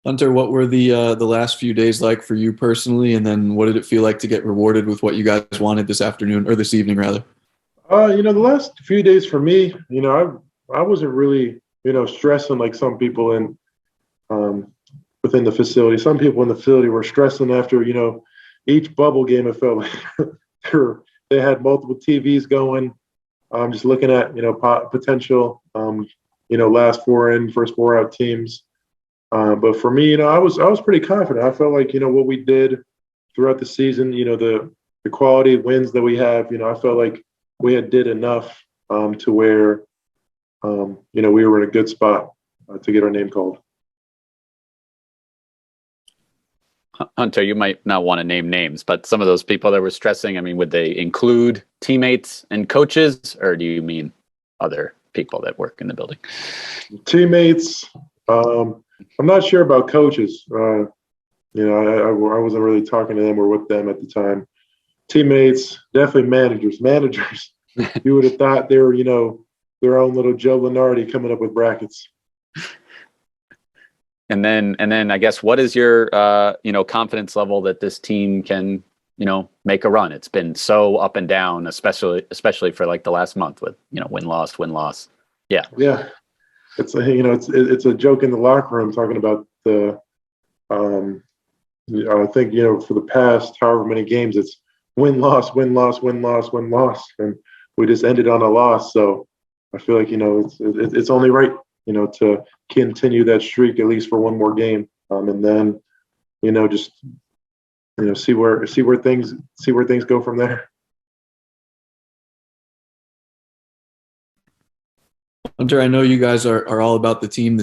Hunter, what were the last few days like for you personally, and then what did it feel like to get rewarded with what you guys wanted this afternoon or this evening rather? The last few days for me, I wasn't really, stressing like some people um, within the facility. Some people in the facility were stressing after, each bubble game. It felt like they had multiple TVs going, just looking at, potential, last four in, first four out teams. But for me, I was pretty confident. I felt like, what we did throughout the season, the quality of wins that we have, I felt like we had did enough to where, we were in a good spot to get our name called. Hunter, you might not want to name names, but some of those people that were stressing, I mean, would they include teammates and coaches, or do you mean other people that work in the building? Teammates. I'm not sure about coaches. I wasn't really talking to them or with them at the time. Teammates, definitely managers. Managers, you would have thought they were, their own little Joe Lenardi coming up with brackets. And then I guess, what is your confidence level that this team can make a run? It's been so up and down, especially for like the last month with win loss. Yeah. It's it's a joke in the locker room talking about the I think for the past however many games it's win loss, and we just ended on a loss. So I feel like it's only right to continue that streak at least for one more game, and then just see where things go from there. Hunter, I know you guys are all about the team,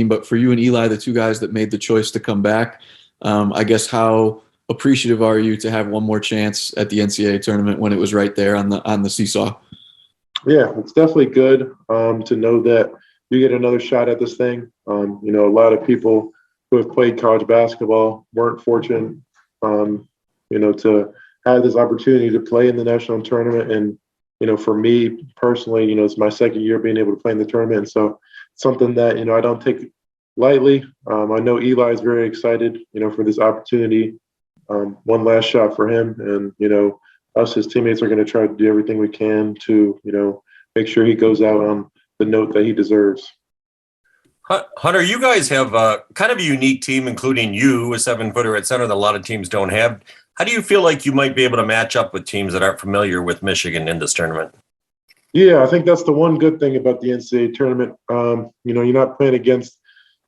but for you and Eli, the two guys that made the choice to come back, I guess how appreciative are you to have one more chance at the NCAA tournament when it was right there on the seesaw? Yeah, it's definitely good to know that you get another shot at this thing. A lot of people who have played college basketball weren't fortunate, to have this opportunity to play in the national tournament. And for me personally, it's my second year being able to play in the tournament. So something that, I don't take lightly. I know Eli is very excited, for this opportunity. One last shot for him. And, us as teammates are going to try to do everything we can to, make sure he goes out on the note that he deserves. Hunter, you guys have kind of a unique team, including you, a 7-footer at center that a lot of teams don't have. How do you feel like you might be able to match up with teams that aren't familiar with Michigan in this tournament? Yeah, I think that's the one good thing about the NCAA tournament. You're not playing against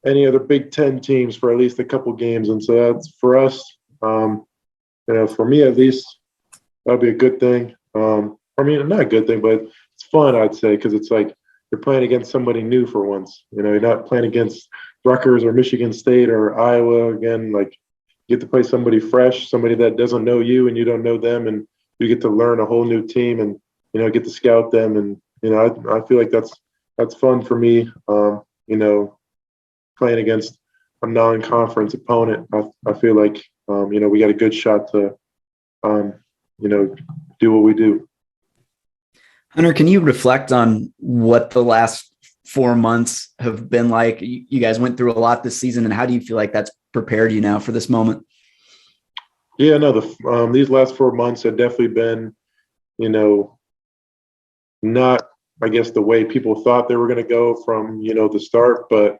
any other Big Ten teams for at least a couple games. And so that's for us, for me at least, that'll be a good thing. Not a good thing, but it's fun, I'd say, because it's like you're playing against somebody new for once. You're not playing against Rutgers or Michigan State or Iowa again. Like, you get to play somebody fresh, somebody that doesn't know you and you don't know them, and you get to learn a whole new team and get to scout them. And I feel like that's fun for me. Playing against a non-conference opponent, I feel like we got a good shot to do what we do. Hunter, can you reflect on what the last 4 months have been like? You guys went through a lot this season, and how do you feel like that's prepared you now for this moment? Yeah, no, these last 4 months have definitely been, not, I guess, the way people thought they were going to go from, the start, but,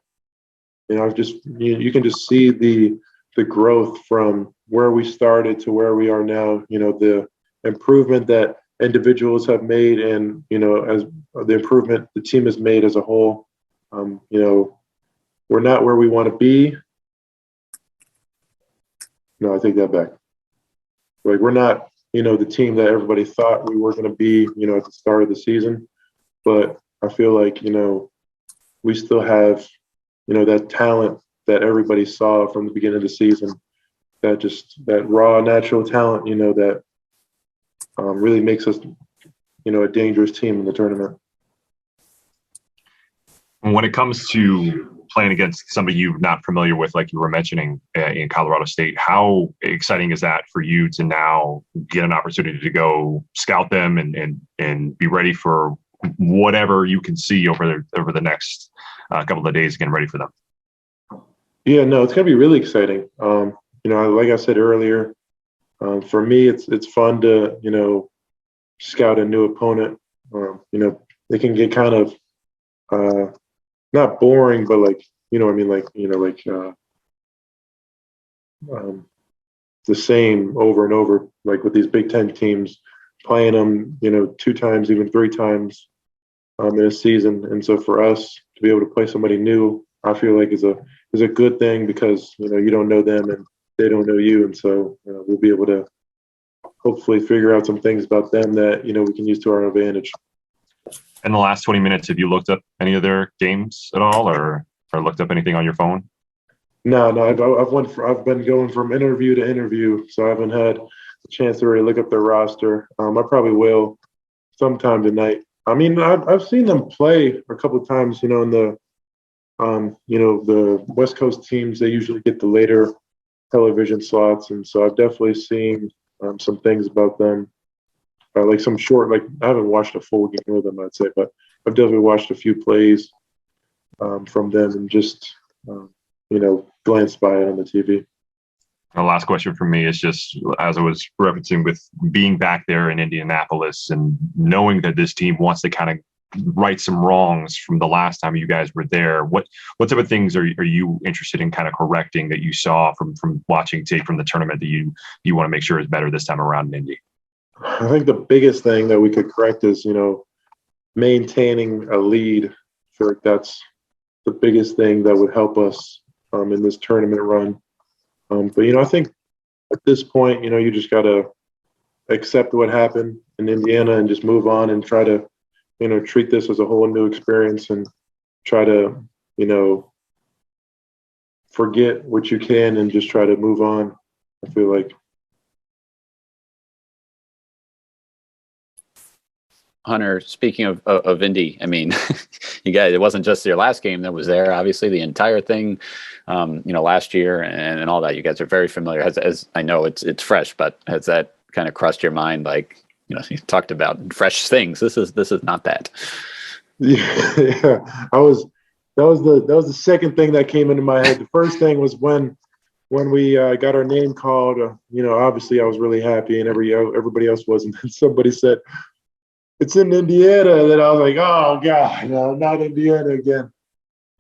you can just see the growth from where we started to where we are now, the improvement that individuals have made and, as the improvement the team has made as a whole. We're not where we want to be. No, I take that back. Like, we're not, the team that everybody thought we were going to be, at the start of the season. But I feel like, we still have, that talent that everybody saw from the beginning of the season, that raw, natural talent, that really makes us, a dangerous team in the tournament. When it comes to playing against somebody you're not familiar with, like you were mentioning in Colorado State, how exciting is that for you to now get an opportunity to go scout them and be ready for whatever you can see over the next couple of days, getting ready for them? Yeah, no, it's gonna be really exciting. Like I said earlier, for me, it's fun to scout a new opponent. They can get kind of not boring, but like what I mean, the same over and over, like with these Big Ten teams, playing them, two times, even three times in a season. And so for us to be able to play somebody new, I feel like is a good thing because you don't know them and they don't know you, and so we'll be able to hopefully figure out some things about them that we can use to our advantage. In the last 20 minutes, have you looked up any of their games at all, or looked up anything on your phone? No, I've been going from interview to interview, so I haven't had a chance to really look up their roster. I probably will sometime tonight. I mean, I've seen them play a couple of times, in the the West Coast teams. They usually get the later television slots, and so I've definitely seen some things about them, like some short. Like I haven't watched a full game of them, I'd say, but I've definitely watched a few plays from them and just glanced by it on the TV. The last question for me is just, as I was referencing, with being back there in Indianapolis and knowing that this team wants to kind of right some wrongs from the last time you guys were there, what type of things are you interested in kind of correcting that you saw from watching tape from the tournament that you want to make sure is better this time around in Indy? I think the biggest thing that we could correct is maintaining a lead. I feel like that's the biggest thing that would help us in this tournament run. But I think at this point, you just got to accept what happened in Indiana and just move on and try to, treat this as a whole new experience and try to, forget what you can and just try to move on. I feel like. Hunter, speaking of Indy, I mean, you guys, it wasn't just your last game that was there. Obviously, the entire thing, last year and all that. You guys are very familiar. As I know, it's fresh, but has that kind of crossed your mind? Like, you talked about fresh things. This is not that. Yeah, that was the second thing that came into my head. The first thing was when we got our name called. Obviously, I was really happy, and everybody else wasn't. And somebody said, "It's in Indiana," and then I was like, "Oh God, no, not Indiana again."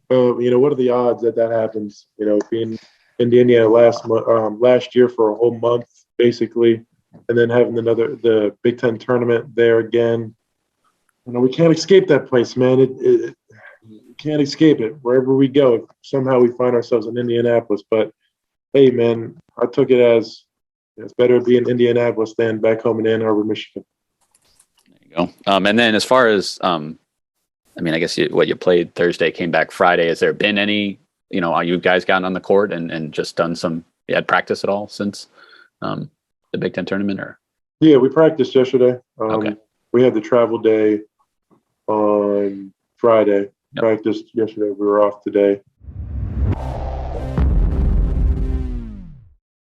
What are the odds that happens? Being in Indiana last year for a whole month, basically, and then having the Big Ten tournament there again. We can't escape that place, man. It can't escape it. Wherever we go, somehow we find ourselves in Indianapolis. But hey, man, I took it as it's better to be in Indianapolis than back home in Ann Arbor, Michigan. Go. And then as far as, I guess you played Thursday, came back Friday. Has there been any, you guys gotten on the court and just done you had practice at all since the Big Ten tournament? Or? Yeah, we practiced yesterday. Okay. We had the travel day on Friday. Yep. Practiced yesterday. We were off today.